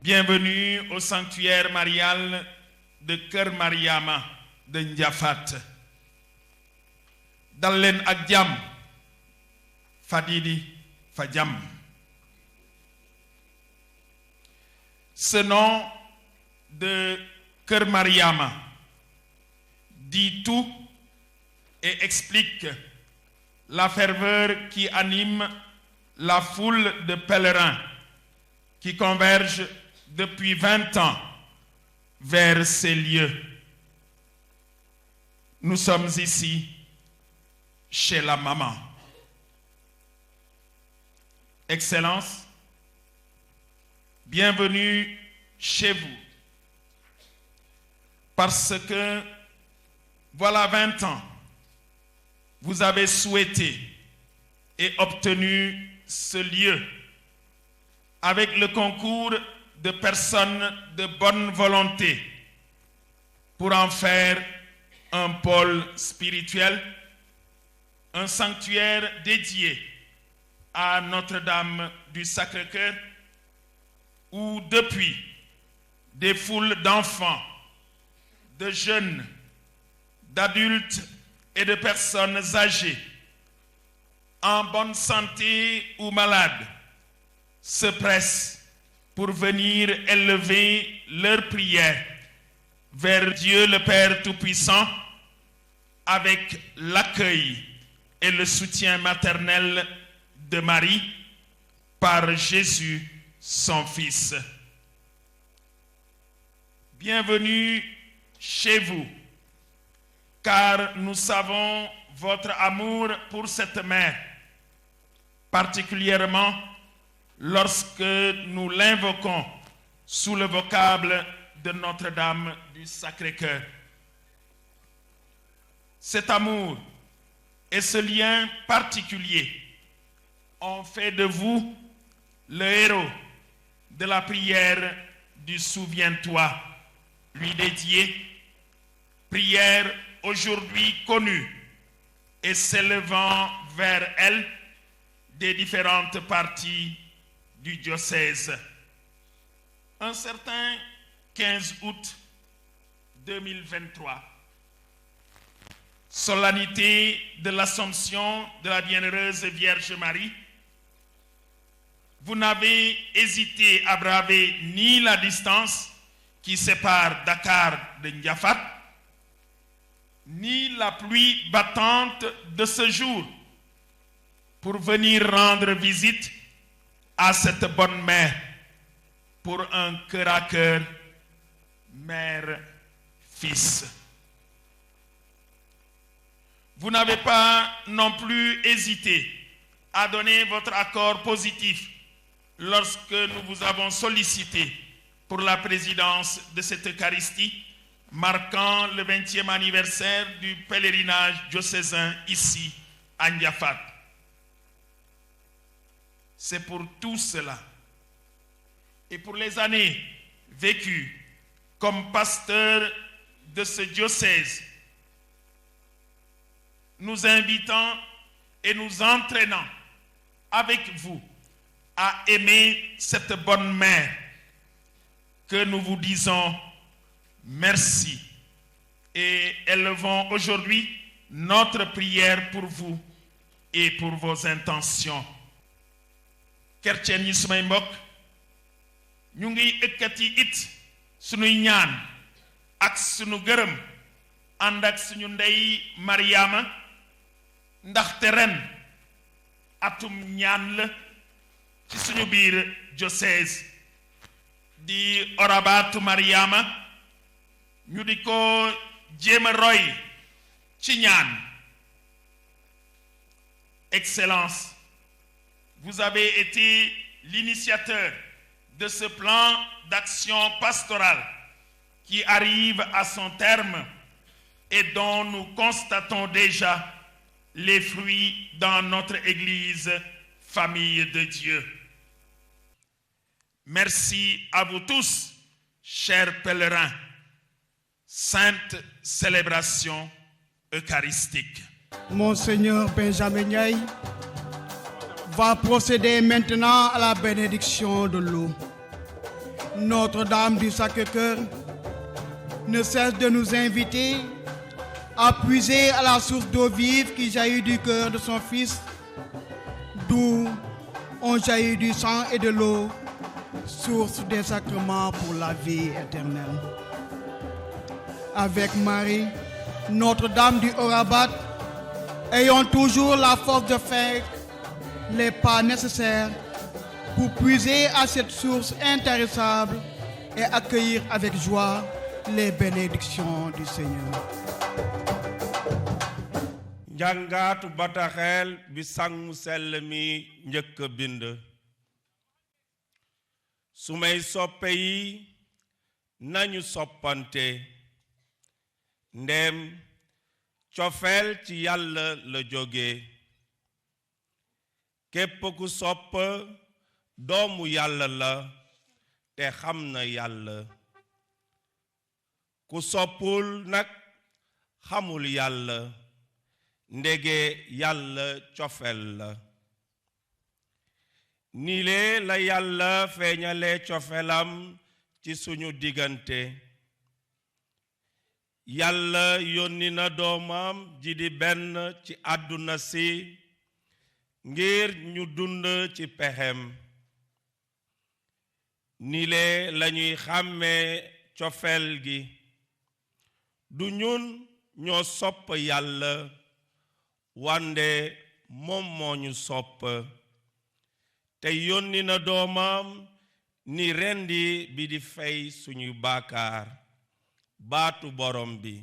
Bienvenue au sanctuaire marial de Kër Mariama de Ndiafat. Dal leen ak jàmm Fadidi Fajam. Ce nom de Kër Mariama dit tout et explique la ferveur qui anime la foule de pèlerins qui convergent depuis 20 ans vers ces lieux. Nous sommes ici chez la maman. Excellence, bienvenue chez vous. Parce que voilà 20 ans, vous avez souhaité et obtenu ce lieu avec le concours de personnes de bonne volonté pour en faire un pôle spirituel, un sanctuaire dédié à Notre-Dame du Sacré-Cœur, où depuis des foules d'enfants, de jeunes, d'adultes et de personnes âgées, en bonne santé ou malades, se pressent pour venir élever leurs prières vers Dieu le Père Tout-Puissant avec l'accueil et le soutien maternel de Marie par Jésus, son Fils. Bienvenue chez vous, car nous savons votre amour pour cette mère, particulièrement lorsque nous l'invoquons sous le vocable de Notre-Dame du Sacré-Cœur. Cet amour et ce lien particulier ont fait de vous le héros de la prière du Souviens-toi, lui dédiée, prière aujourd'hui connue et s'élevant vers elle des différentes parties du diocèse. Un certain 15 août 2023, solennité de l'Assomption de la Bienheureuse Vierge Marie, vous n'avez hésité à braver ni la distance qui sépare Dakar de Ndiafat, ni la pluie battante de ce jour pour venir rendre visite à cette bonne mère pour un cœur à cœur mère-fils. Vous n'avez pas non plus hésité à donner votre accord positif lorsque nous vous avons sollicité pour la présidence de cette Eucharistie marquant le 20e anniversaire du pèlerinage diocésain ici à Ndiafat. C'est pour tout cela et pour les années vécues comme pasteur de ce diocèse, nous invitant et nous entraînant avec vous à aimer cette bonne mère, que nous vous disons merci et élevons aujourd'hui notre prière pour vous et pour vos intentions. Kerceen yi sumay mbokk ñu ngi ëkkati it sunuy ñaan ak sunu gërëm ànd ak suñu ndey Mariama ndaxte ren atum ñaan la ci suñu biir diocèse di Orabatu Mariama ñu di ko jéem a roy ci ñaan. Excellence, vous avez été l'initiateur de ce plan d'action pastorale qui arrive à son terme et dont nous constatons déjà les fruits dans notre Église, famille de Dieu. Merci à vous tous, chers pèlerins. Sainte célébration eucharistique. Monseigneur Benjamin Ndiaye va procéder maintenant à la bénédiction de l'eau. Notre-Dame du Sacré-Cœur ne cesse de nous inviter à puiser à la source d'eau vive qui jaillit du cœur de son Fils, d'où ont jailli du sang et de l'eau, source des sacrements pour la vie éternelle. Avec Marie, Notre-Dame du Haut-Rabat, ayons toujours la force de faire les pas nécessaires pour puiser à cette source intarissable et accueillir avec joie les bénédictions du Seigneur. njàngaatu bataxel bi sang mu sell mi njëkk bind su may soppe yi nañu soppante ndem cofeel ci yàlla la jóge képp ku sopp doomu yàlla la te xam na yàlla ku soppul nag xamul yàlla ndege yàlla cofeel la nile la yàlla feeñale cofeelam ci suñu diggante yàlla yónni na doomam ji di benn ci àdduna si ngir ñu dund ci pexem nile lañuy xàmmee cofeel gi du ñun ñoo sopp yàlla wande moom moo ñu sopp te yónni na doomam ni rendi bi di fay suñu baakaar baatu borom bi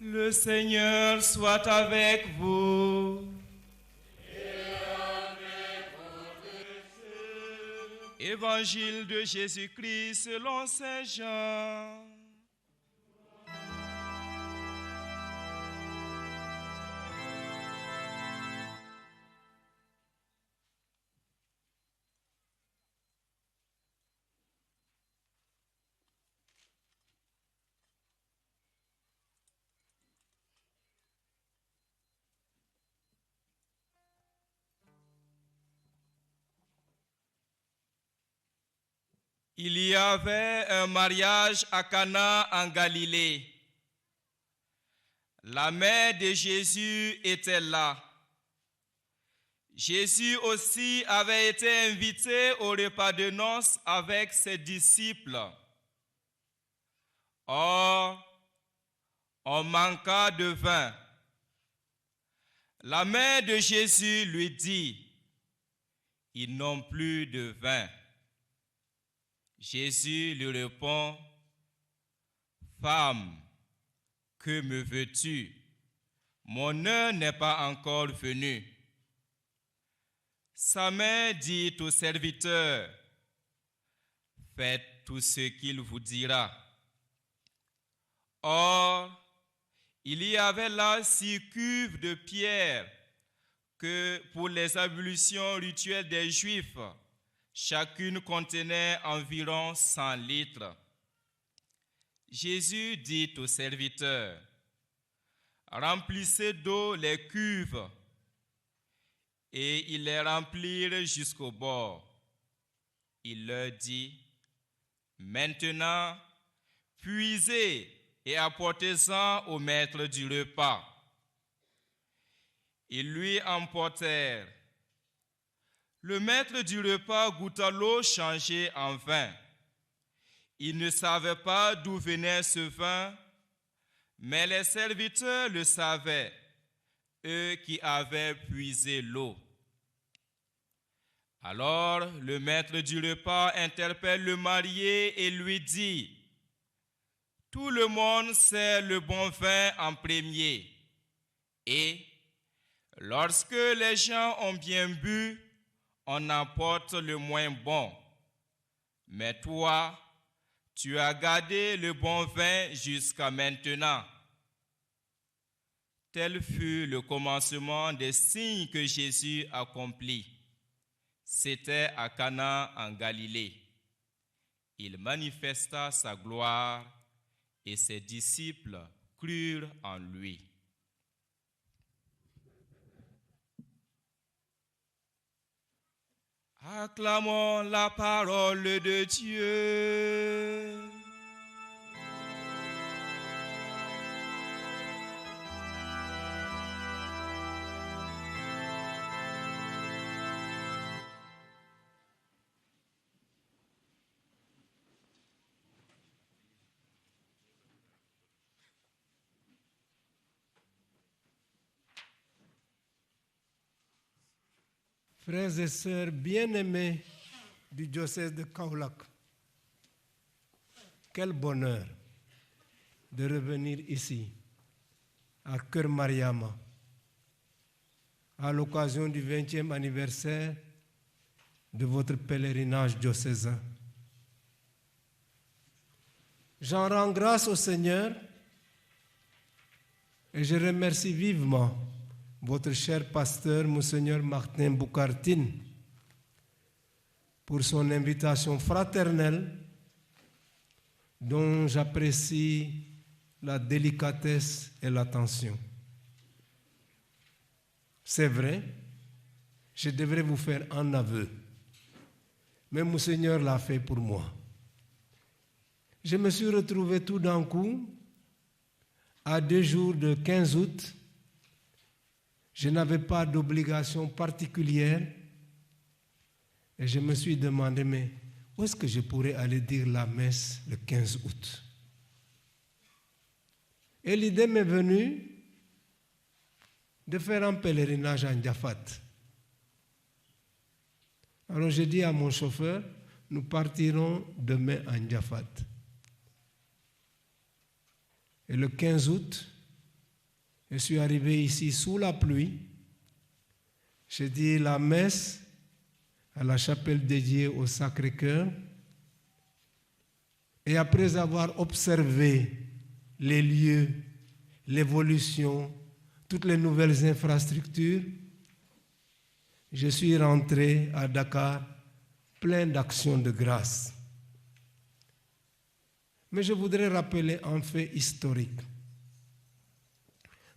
Le Seigneur soit avec vous. Évangile de Jésus-Christ selon Saint Jean. Il y avait un mariage à Cana en Galilée. La mère de Jésus était là. Jésus aussi avait été invité au repas de noces avec ses disciples. Or, on manqua de vin. La mère de Jésus lui dit, « Ils n'ont plus de vin. » Jésus lui répond, « Femme, que me veux-tu? Mon heure n'est pas encore venue. » Sa mère dit au serviteur, « Faites tout ce qu'il vous dira. » Or, il y avait là 6 cuves de pierre que pour les ablutions rituelles des Juifs, chacune contenait environ 100 litres. Jésus dit au serviteur, « Remplissez d'eau les cuves. » Et ils les remplirent jusqu'au bord. Il leur dit, « Maintenant, puisez et apportez-en au maître du repas. » Ils lui emportèrent. Le maître du repas goûta l'eau changée en vin. Il ne savait pas d'où venait ce vin, mais les serviteurs le savaient, eux qui avaient puisé l'eau. Alors le maître du repas interpelle le marié et lui dit, « Tout le monde sert le bon vin en premier, et lorsque les gens ont bien bu, on apporte le moins bon. Mais toi, tu as gardé le bon vin jusqu'à maintenant. » Tel fut le commencement des signes que Jésus accomplit. C'était à Cana en Galilée. Il manifesta sa gloire et ses disciples crurent en lui. Acclamons la parole de Dieu. Frères et sœurs bien-aimés du diocèse de Kaolack, quel bonheur de revenir ici, à Kër Mariama, à l'occasion du 20e anniversaire de votre pèlerinage diocésain. J'en rends grâce au Seigneur et je remercie vivement votre cher pasteur, Monseigneur Martin Boukartine, pour son invitation fraternelle dont j'apprécie la délicatesse et l'attention. C'est vrai, je devrais vous faire un aveu, mais Monseigneur l'a fait pour moi. Je me suis retrouvé tout d'un coup, à 2 jours de 15 août, je n'avais pas d'obligation particulière et je me suis demandé, mais où est-ce que je pourrais aller dire la messe le 15 août? Et l'idée m'est venue de faire un pèlerinage à Ndiafat. Alors j'ai dit à mon chauffeur, nous partirons demain à Ndiafat. Et le 15 août, je suis arrivé ici sous la pluie. J'ai dit la messe à la chapelle dédiée au Sacré-Cœur. Et après avoir observé les lieux, l'évolution, toutes les nouvelles infrastructures, je suis rentré à Dakar plein d'actions de grâce. Mais je voudrais rappeler un fait historique.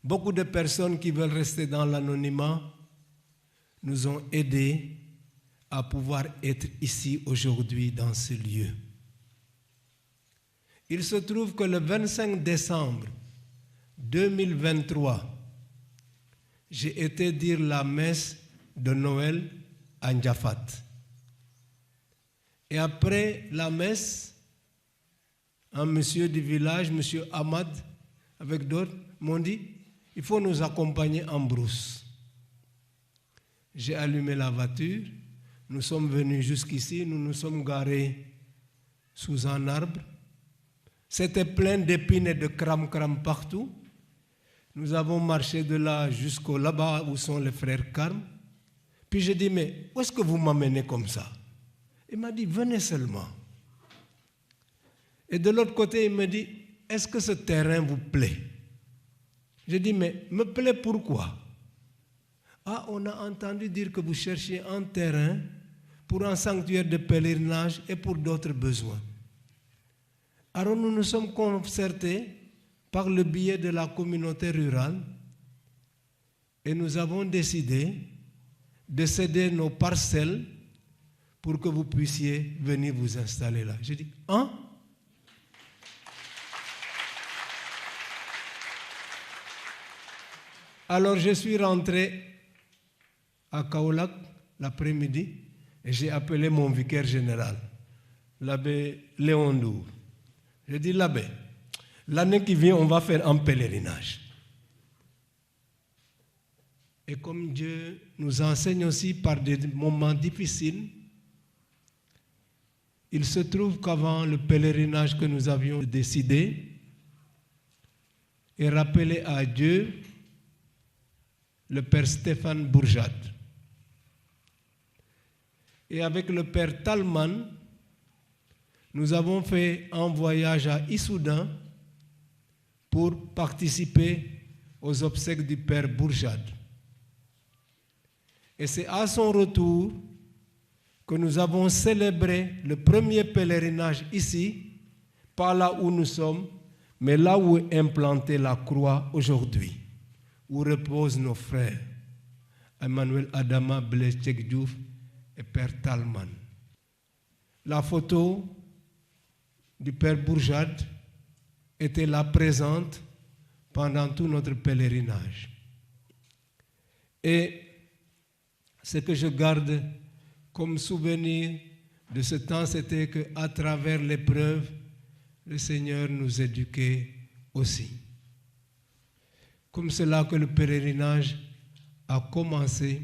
Beaucoup de personnes qui veulent rester dans l'anonymat nous ont aidés à pouvoir être ici aujourd'hui dans ce lieu. Il se trouve que le 25 décembre 2023, j'ai été dire la messe de Noël à Ndiafat. Et après la messe, un monsieur du village, monsieur Ahmad, avec d'autres, m'ont dit, il faut nous accompagner en brousse. J'ai allumé la voiture, nous sommes venus jusqu'ici, nous nous sommes garés sous un arbre. C'était plein d'épines et de cram-cram partout. Nous avons marché de là jusqu'au là-bas où sont les frères Carmes. Puis j'ai dit, mais où est-ce que vous m'amenez comme ça? Il m'a dit, venez seulement. Et de l'autre côté, il me dit, est-ce que ce terrain vous plaît? J'ai dit, mais me plaît pourquoi? Ah, on a entendu dire que vous cherchiez un terrain pour un sanctuaire de pèlerinage et pour d'autres besoins. Alors nous nous sommes concertés par le biais de la communauté rurale et nous avons décidé de céder nos parcelles pour que vous puissiez venir vous installer là. J'ai dit, hein? Alors je suis rentré à Kaolack l'après-midi et j'ai appelé mon vicaire général, l'abbé Léon Ndour. J'ai dit, l'abbé, l'année qui vient, on va faire un pèlerinage. Et comme Dieu nous enseigne aussi par des moments difficiles, il se trouve qu'avant le pèlerinage que nous avions décidé et rappelé à Dieu, le père Stéphane Bourjat. Et avec le père Talman, nous avons fait un voyage à Issoudun pour participer aux obsèques du père Bourjat. Et c'est à son retour que nous avons célébré le premier pèlerinage ici, pas là où nous sommes, mais là où est implantée la croix aujourd'hui, où reposent nos frères, Emmanuel Adama, Blaise Tchek Diouf et Père Talman. La photo du Père Bourjat était là présente pendant tout notre pèlerinage. Et ce que je garde comme souvenir de ce temps, c'était qu'à travers l'épreuve, le Seigneur nous éduquait aussi. Comme c'est là que le pèlerinage a commencé.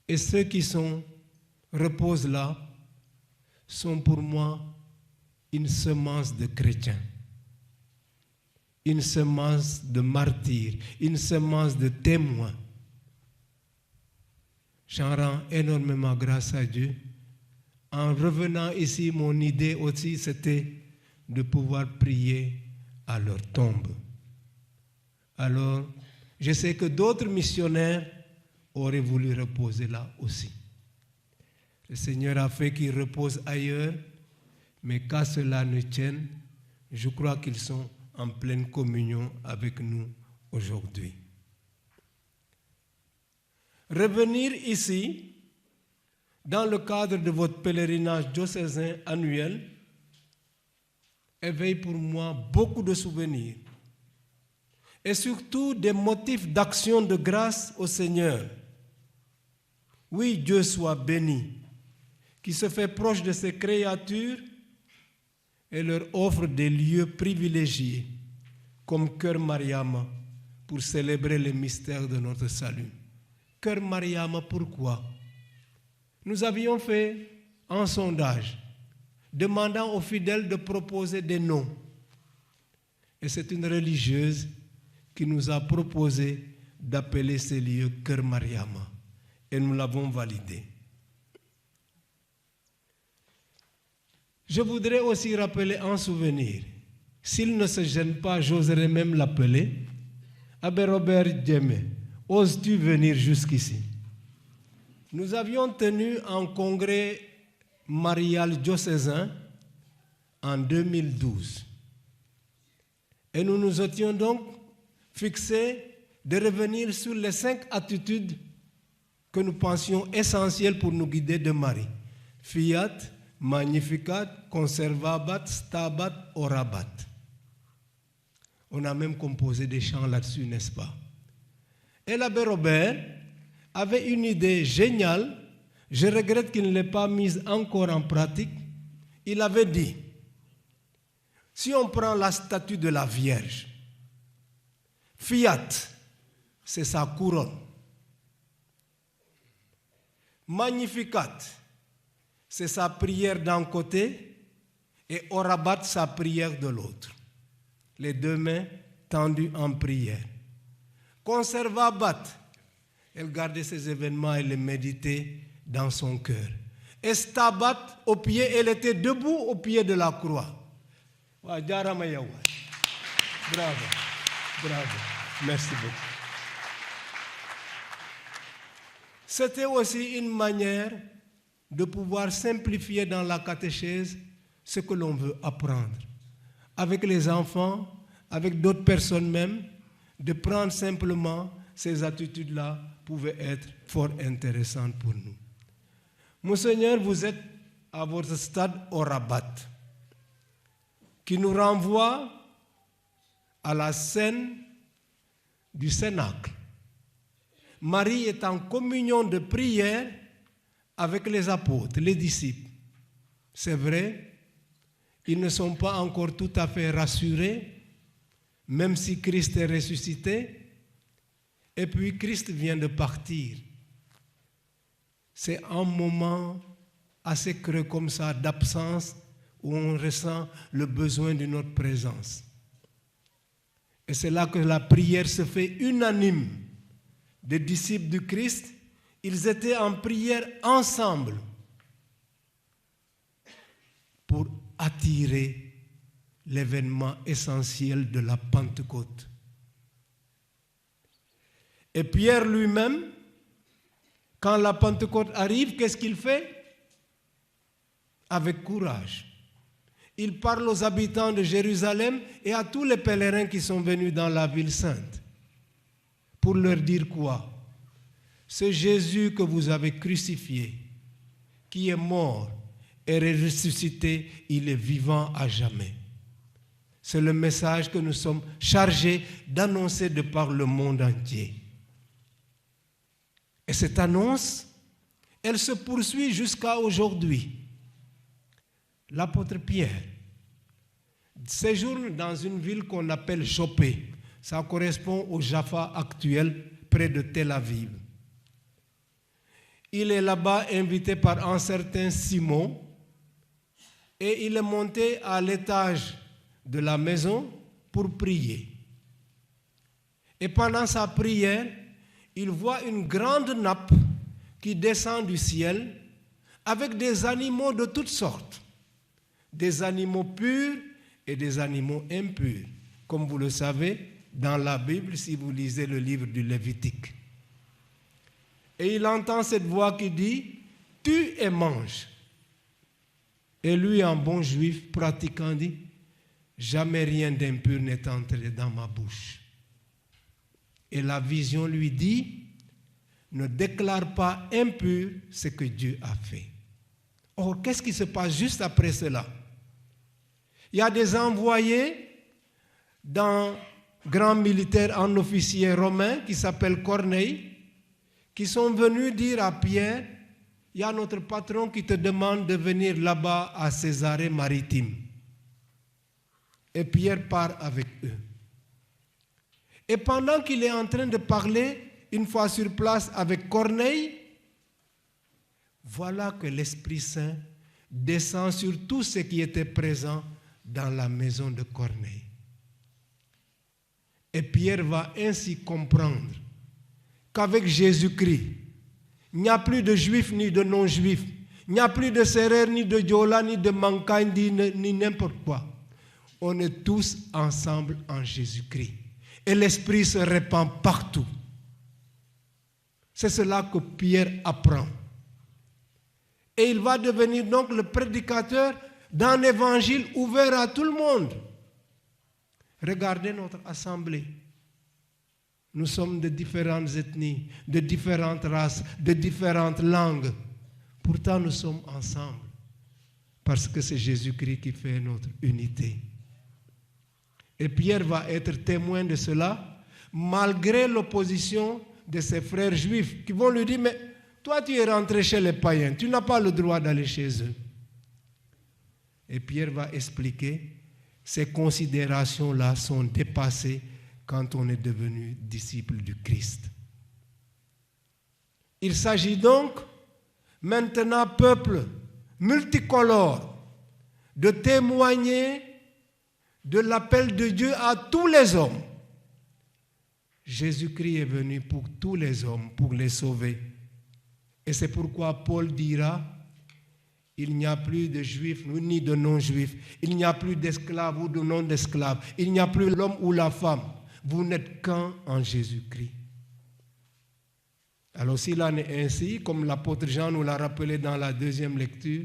Et ceux qui reposent là sont pour moi une semence de chrétiens, une semence de martyrs, une semence de témoins. J'en rends énormément grâce à Dieu. En revenant ici, mon idée aussi, c'était de pouvoir prier à leur tombe. Alors, je sais que d'autres missionnaires auraient voulu reposer là aussi. Le Seigneur a fait qu'ils reposent ailleurs, mais qu'à cela ne tienne, je crois qu'ils sont en pleine communion avec nous aujourd'hui. Revenir ici, dans le cadre de votre pèlerinage diocésain annuel, éveille pour moi beaucoup de souvenirs et surtout des motifs d'action de grâce au Seigneur. Oui, Dieu soit béni, qui se fait proche de ses créatures et leur offre des lieux privilégiés comme Cœur Mariama pour célébrer les mystères de notre salut. Cœur Mariama, pourquoi? Nous avions fait un sondage demandant aux fidèles de proposer des noms. Et c'est une religieuse qui nous a proposé d'appeler ces lieux Cœur Mariama. Et nous l'avons validé. Je voudrais aussi rappeler un souvenir. S'il ne se gêne pas, j'oserais même l'appeler. Abbé Robert Djemé, oses-tu venir jusqu'ici? Nous avions tenu un congrès marial diocésain en 2012. Et nous nous étions donc fixés de revenir sur les 5 attitudes que nous pensions essentielles pour nous guider de Marie. Fiat, Magnificat, Conservabat, Stabat, Orabat. On a même composé des chants là-dessus, n'est-ce pas? Et l'abbé Robert avait une idée géniale, je regrette qu'il ne l'ait pas mise encore en pratique. Il avait dit, si on prend la statue de la Vierge, Fiat, c'est sa couronne. Magnificat, c'est sa prière d'un côté, et Orabat sa prière de l'autre. Les deux mains tendues en prière. Conservabat, elle gardait ces événements et les méditait dans son cœur. Et Stabat, au pied, elle était debout au pied de la croix. Bravo, bravo, merci beaucoup. C'était aussi une manière de pouvoir simplifier dans la catéchèse ce que l'on veut apprendre. Avec les enfants, avec d'autres personnes même, de prendre simplement ces attitudes-là pouvaient être fort intéressantes pour nous. Monseigneur, vous êtes à votre stade au Rabat, qui nous renvoie à la scène du Cénacle. Marie est en communion de prière avec les apôtres, les disciples. C'est vrai, ils ne sont pas encore tout à fait rassurés, même si Christ est ressuscité, et puis Christ vient de partir. C'est un moment assez creux comme ça, d'absence, où on ressent le besoin de notre présence. Et c'est là que la prière se fait unanime. Des disciples du Christ, ils étaient en prière ensemble pour attirer l'événement essentiel de la Pentecôte. Et Pierre lui-même, quand la Pentecôte arrive, qu'est-ce qu'il fait? Avec courage. Il parle aux habitants de Jérusalem et à tous les pèlerins qui sont venus dans la ville sainte pour leur dire quoi? Ce Jésus que vous avez crucifié, qui est mort et ressuscité, il est vivant à jamais. C'est le message que nous sommes chargés d'annoncer de par le monde entier. Et cette annonce, elle se poursuit jusqu'à aujourd'hui. L'apôtre Pierre séjourne dans une ville qu'on appelle Chopé. Ça correspond au Jaffa actuel, près de Tel Aviv. Il est là-bas invité par un certain Simon et il est monté à l'étage de la maison pour prier. Et pendant sa prière, il voit une grande nappe qui descend du ciel avec des animaux de toutes sortes, des animaux purs et des animaux impurs, comme vous le savez dans la Bible si vous lisez le livre du Lévitique. Et il entend cette voix qui dit « Tue et mange ». Et lui, en bon juif pratiquant, dit « Jamais rien d'impur n'est entré dans ma bouche ». Et la vision lui dit « Ne déclare pas impur ce que Dieu a fait ». Or, qu'est-ce qui se passe juste après cela? Il y a des envoyés d'un grand militaire en officier romain qui s'appelle Corneille, qui sont venus dire à Pierre, il y a notre patron qui te demande de venir là-bas à Césarée maritime. Et Pierre part avec eux. Et pendant qu'il est en train de parler, une fois sur place avec Corneille, voilà que l'Esprit Saint descend sur tous ceux qui étaient présents dans la maison de Corneille. Et Pierre va ainsi comprendre qu'avec Jésus-Christ, il n'y a plus de juifs ni de non-juifs, il n'y a plus de Sérère, ni de Diola, ni de Mankaindi, ni n'importe quoi. On est tous ensemble en Jésus-Christ. Et l'Esprit se répand partout. C'est cela que Pierre apprend. Et il va devenir donc le prédicateur d'un évangile ouvert à tout le monde. Regardez notre assemblée. Nous sommes de différentes ethnies, de différentes races, de différentes langues. Pourtant, nous sommes ensemble. Parce que c'est Jésus-Christ qui fait notre unité. Et Pierre va être témoin de cela, malgré l'opposition de ses frères juifs, qui vont lui dire, mais toi tu es rentré chez les païens, tu n'as pas le droit d'aller chez eux. Et Pierre va expliquer, ces considérations-là sont dépassées quand on est devenu disciple du Christ. Il s'agit donc maintenant, peuple multicolore, de témoigner de l'appel de Dieu à tous les hommes. Jésus-Christ est venu pour tous les hommes, pour les sauver. Et c'est pourquoi Paul dira, il n'y a plus de juifs ni de non-juifs, il n'y a plus d'esclaves ou de non-esclaves, il n'y a plus l'homme ou la femme. Vous n'êtes qu'un en Jésus-Christ. Alors s'il en est ainsi, comme l'apôtre Jean nous l'a rappelé dans la deuxième lecture,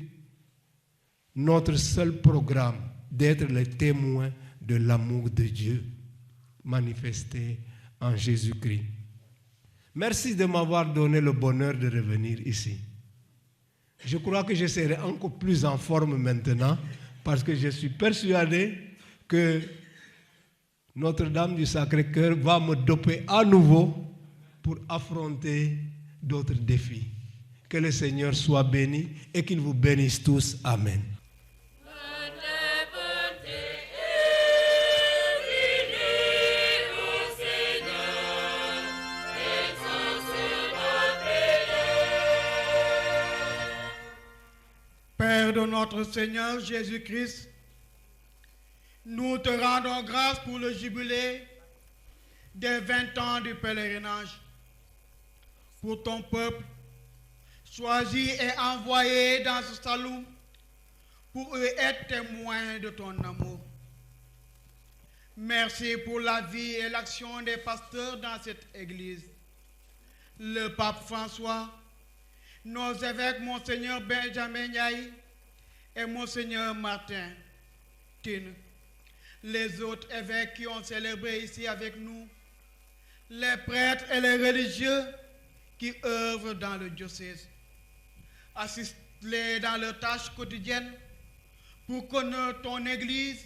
notre seul programme d'être les témoins de l'amour de Dieu manifesté en Jésus-Christ. Merci de m'avoir donné le bonheur de revenir ici. Je crois que je serai encore plus en forme maintenant parce que je suis persuadé que Notre-Dame du Sacré-Cœur va me doper à nouveau pour affronter d'autres défis. Que le Seigneur soit béni et qu'il vous bénisse tous. Amen. Père de notre Seigneur Jésus-Christ, nous te rendons grâce pour le jubilé des 20 ans du pèlerinage. Pour ton peuple, choisi et envoyé dans ce salut pour eux être témoins de ton amour. Merci pour la vie et l'action des pasteurs dans cette église. Le pape François, nos évêques, Monseigneur Benjamin Ndiaye et Monseigneur Martin Tine, les autres évêques qui ont célébré ici avec nous, les prêtres et les religieux qui œuvrent dans le diocèse. Assiste-les dans leurs tâches quotidiennes pour que ton Église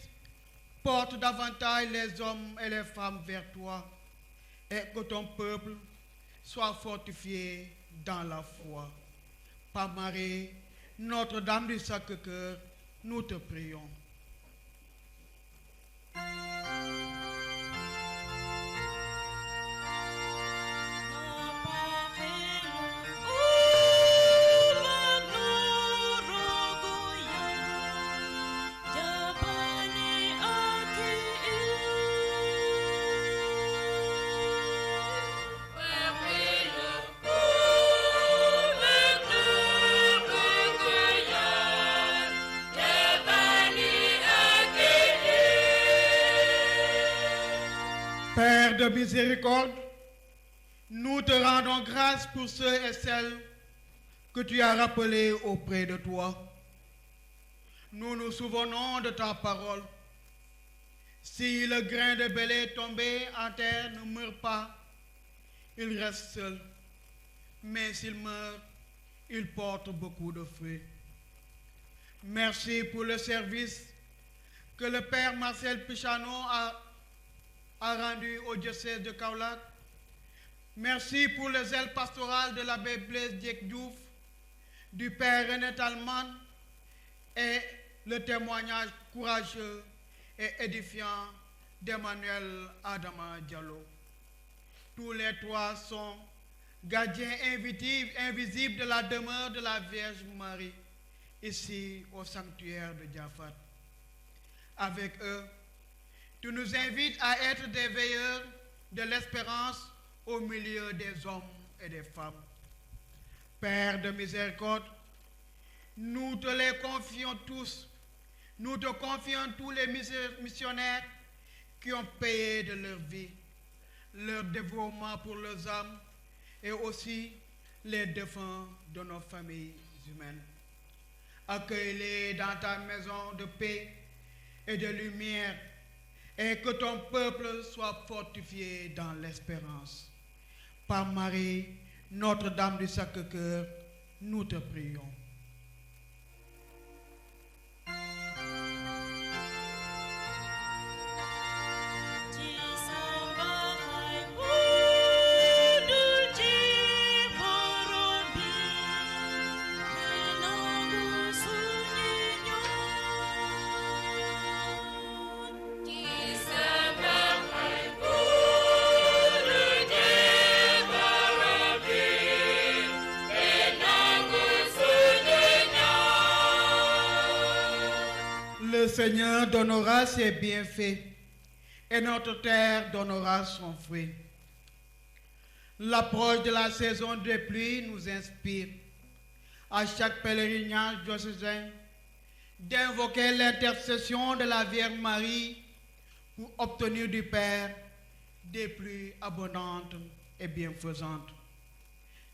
porte davantage les hommes et les femmes vers toi et que ton peuple soit fortifié dans la foi. Par Marie, Notre-Dame du Sacré-Cœur, nous te prions. Père de miséricorde, nous te rendons grâce pour ceux et celles que tu as rappelés auprès de toi. Nous nous souvenons de ta parole. Si le grain de blé tombé en terre ne meurt pas, il reste seul. Mais s'il meurt, il porte beaucoup de fruits. Merci pour le service que le Père Marcel Pichano a rendu au diocèse de Kaolack. Merci pour le zèle pastoral de l'abbé Blaise Diek Diouf, du Père René Talman et le témoignage courageux et édifiant d'Emmanuel Adama Diallo. Tous les trois sont gardiens invisibles de la demeure de la Vierge Marie, ici au sanctuaire de Diafat. Avec eux, tu nous invites à être des veilleurs de l'espérance au milieu des hommes et des femmes. Père de miséricorde, nous te les confions tous. Nous te confions tous les missionnaires qui ont payé de leur vie, leur dévouement pour leurs âmes et aussi les défunts de nos familles humaines. Accueille-les dans ta maison de paix et de lumière, et que ton peuple soit fortifié dans l'espérance. Par Marie, Notre-Dame du Sacré-Cœur, nous te prions. Soon Seigneur donnera ses bienfaits et notre terre donnera son fruit. L'approche de la saison des pluies nous inspire à chaque pèlerinage diocésain d'invoquer l'intercession de la Vierge Marie pour obtenir du Père des pluies abondantes et bienfaisantes.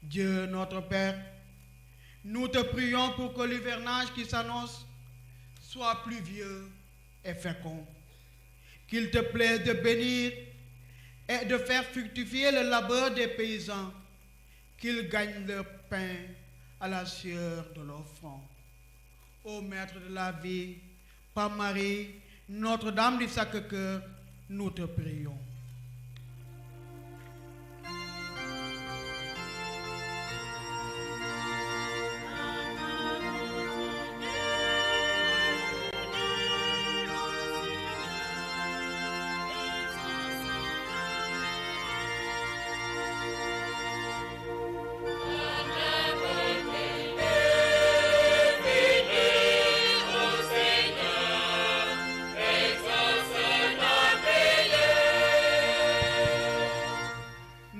Dieu notre Père, nous te prions pour que l'hivernage qui s'annonce soit pluvieux et fécond. Qu'il te plaise de bénir et de faire fructifier le labeur des paysans, qu'ils gagnent leur pain à la sueur de leur front. Ô Maître de la vie, par Marie, Notre-Dame du Sacré-Cœur, nous te prions.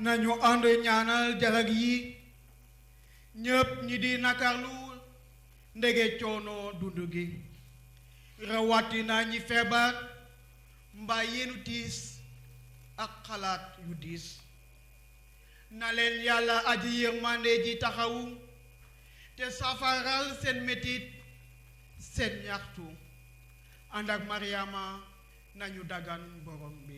nañu ànd ñaanal jarag yi ñëpp ñi di nakarlu ndege coono dund gi rawatina ñi feebar mbaa yenu tiis ak xalaat yu diis na leen yàlla aji yërmande ji taxawu te safaral seen metit seen ñaxtu ànd ak Mariama nañu dagan borom bi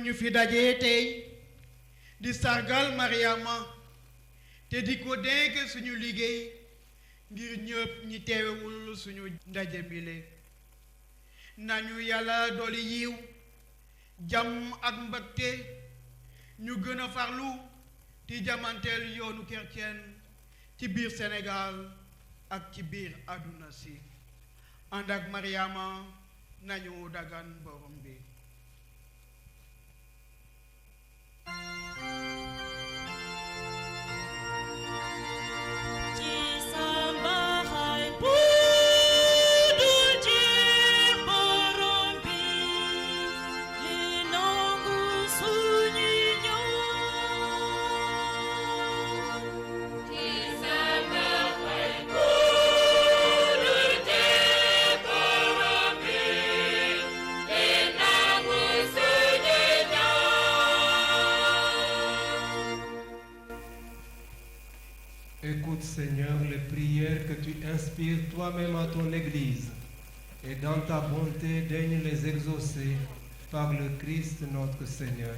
ñu fi dajee tey di sargal Mariama te di ko dénk suñu liggéey ngir ñëpp ñi teewewul suñu ndaje bile nañu yàlla dooli yiw jàmm ak mbëgte ñu gën a farlu di jamanteel yoonu chrétien ci biir Sénégal ak ci biir àdduna si ànd ak Mariama nañu dagan borom bi Écoute, Seigneur, les prières que tu inspires toi-même à ton Église, et dans ta bonté, daigne les exaucer par le Christ notre Seigneur.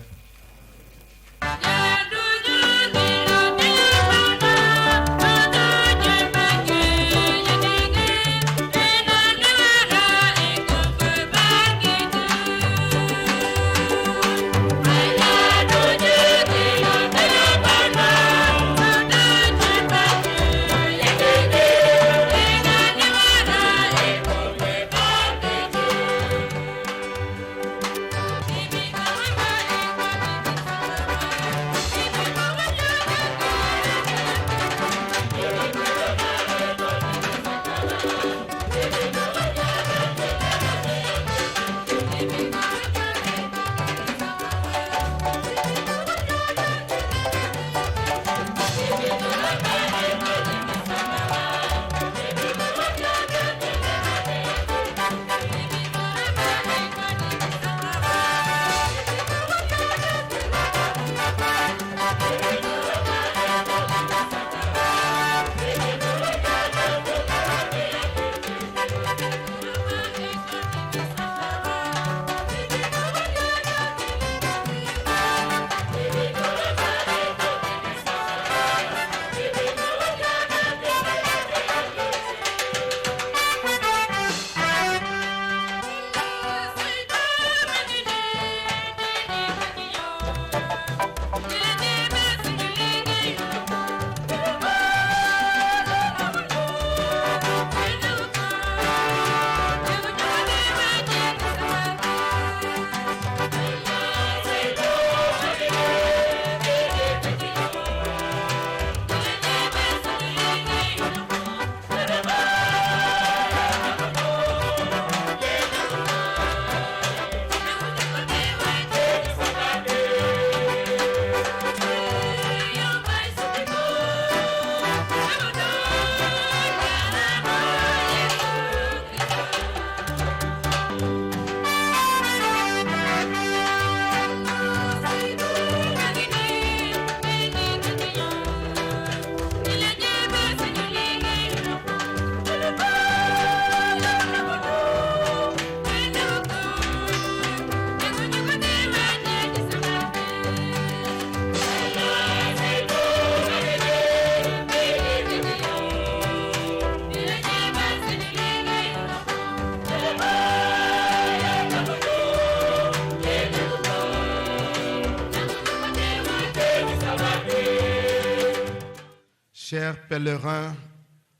Chers pèlerins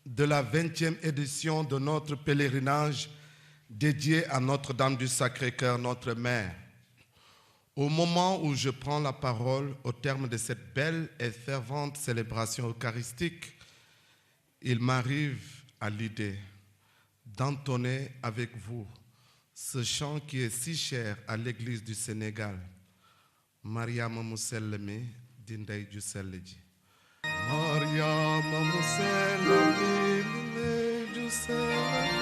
de la 20e édition de notre pèlerinage dédié à Notre-Dame du Sacré-Cœur, notre mère, au moment où je prends la parole au terme de cette belle et fervente célébration eucharistique, il m'arrive à l'idée d'entonner avec vous ce chant qui est si cher à l'Église du Sénégal. Mariama Musellemi Dindey Djusselji. Mariama Musellemi Dindey Djusselji.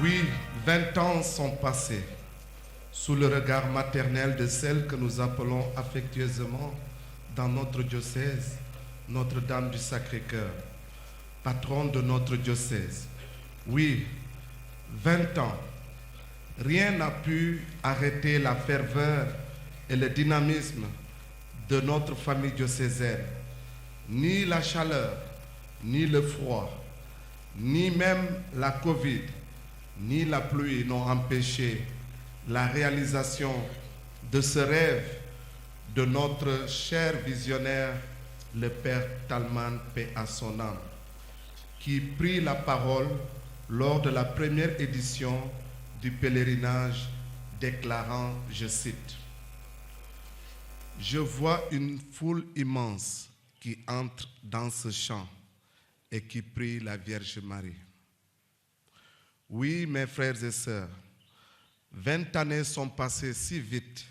Oui, 20 ans sont passés sous le regard maternel de celle que nous appelons affectueusement dans notre diocèse Notre-Dame du Sacré-Cœur, patronne de notre diocèse. Oui, 20 ans. Rien n'a pu arrêter la ferveur et le dynamisme de notre famille diocésaine. Ni la chaleur, ni le froid, ni même la Covid, ni la pluie n'ont empêché la réalisation de ce rêve de notre cher visionnaire, le Père Talman, paix à son âme, qui prit la parole lors de la première édition du pèlerinage, déclarant, je cite, « Je vois une foule immense qui entre dans ce champ et qui prie la Vierge Marie. » Oui, mes frères et sœurs, 20 années sont passées si vite.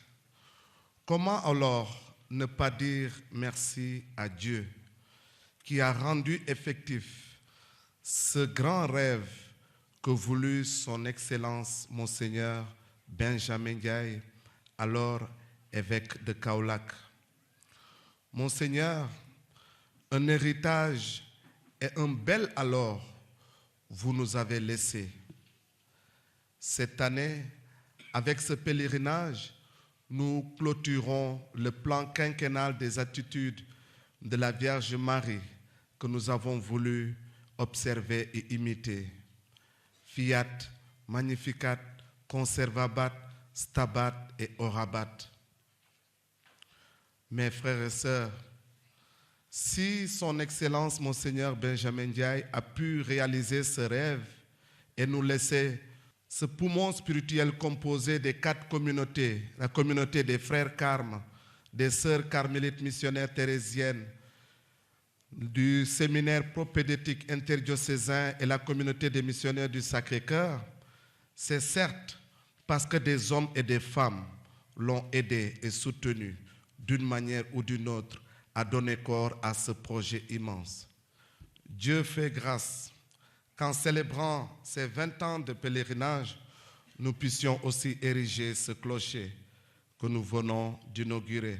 Comment alors ne pas dire merci à Dieu qui a rendu effectif ce grand rêve que voulut son Excellence Monseigneur Benjamin Ndiaye, alors évêque de Kaolack. Monseigneur, un héritage et un bel alors vous nous avez laissé. Cette année, avec ce pèlerinage, nous clôturons le plan quinquennal des attitudes de la Vierge Marie que nous avons voulu observer et imiter. Fiat, Magnificat, Conservabat, Stabat et Orabat. Mes frères et sœurs, si son Excellence Monseigneur Benjamin Ndiaye a pu réaliser ce rêve et nous laisser ce poumon spirituel composé des 4 communautés, la communauté des frères Carmes, des sœurs carmélites missionnaires thérésiennes, du séminaire propédétique interdiocésain et la communauté des missionnaires du Sacré-Cœur, c'est certes parce que des hommes et des femmes l'ont aidé et soutenu d'une manière ou d'une autre à donner corps à ce projet immense. Dieu fait grâce qu'en célébrant ces 20 ans de pèlerinage, nous puissions aussi ériger ce clocher que nous venons d'inaugurer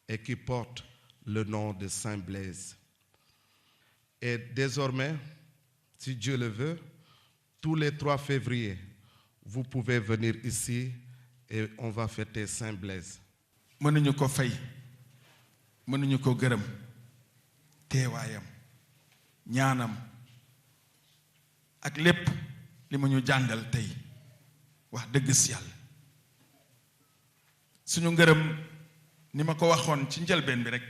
et qui porte le nom de Saint Blaise. Et désormais, si Dieu le veut, tous les 3 février, vous pouvez venir ici et on va fêter Saint Blaise. mënuñu ko fay mënuñu ko gërëm teewaayam ñaanam ak lépp li mu ñu jàngal tey wax dëgg si yàlla suñu ngërëm ni ma ko waxoon ci njëlbeen bi rek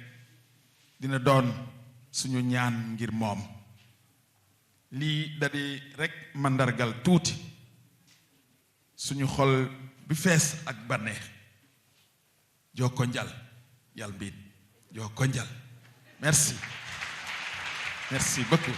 dina doon suñu ñaan ngir moom lii da di rek mandargal tuuti suñu xol bi fees ak bànneex Joko njal yalbin Joko njal merci beaucoup.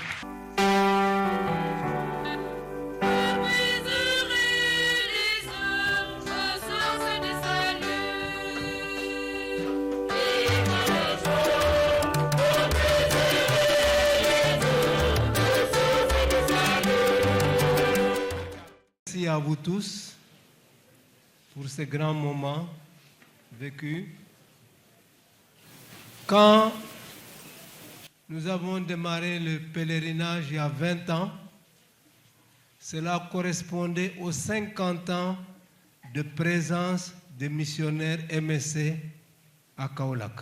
vous tous pour ces grands moments vécus. Quand nous avons démarré le pèlerinage il y a 20 ans, cela correspondait aux 50 ans de présence des missionnaires MSC à Kaolack.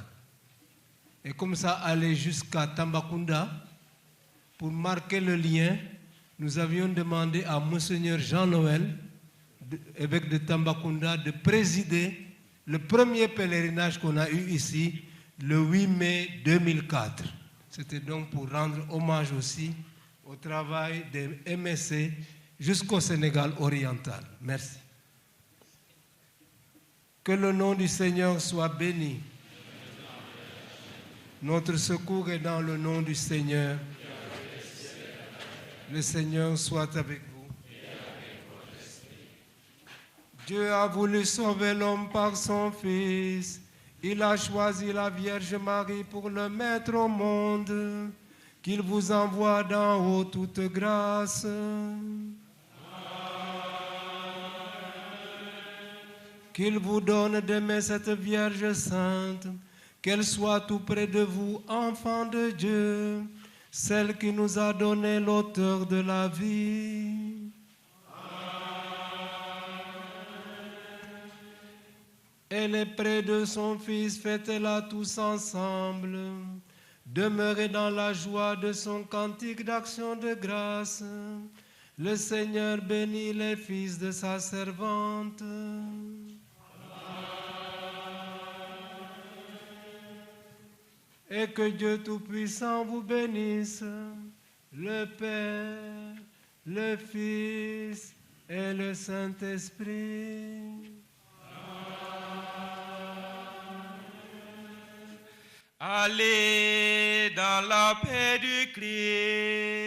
Et comme ça allait jusqu'à Tambacounda, pour marquer le lien, nous avions demandé à Monseigneur Jean-Noël, évêque de Tambacounda, de présider le premier pèlerinage qu'on a eu ici, le 8 mai 2004. C'était donc pour rendre hommage aussi au travail des MSC jusqu'au Sénégal oriental. Merci. Que le nom du Seigneur soit béni. Notre secours est dans le nom du Seigneur. Le Seigneur soit avec vous. Dieu a voulu sauver l'homme par son Fils. Il a choisi la Vierge Marie pour le mettre au monde. Qu'il vous envoie d'en haut toute grâce. Qu'il vous donne d'aimer cette Vierge sainte, qu'elle soit tout près de vous, enfants de Dieu, celle qui nous a donné l'auteur de la vie. Elle est près de son Fils, fêtez-la tous ensemble. Demeurez dans la joie de son cantique d'action de grâce. Le Seigneur bénit les fils de sa servante. Et que Dieu Tout-Puissant vous bénisse, le Père, le Fils et le Saint-Esprit. Allez dans la paix du Christ.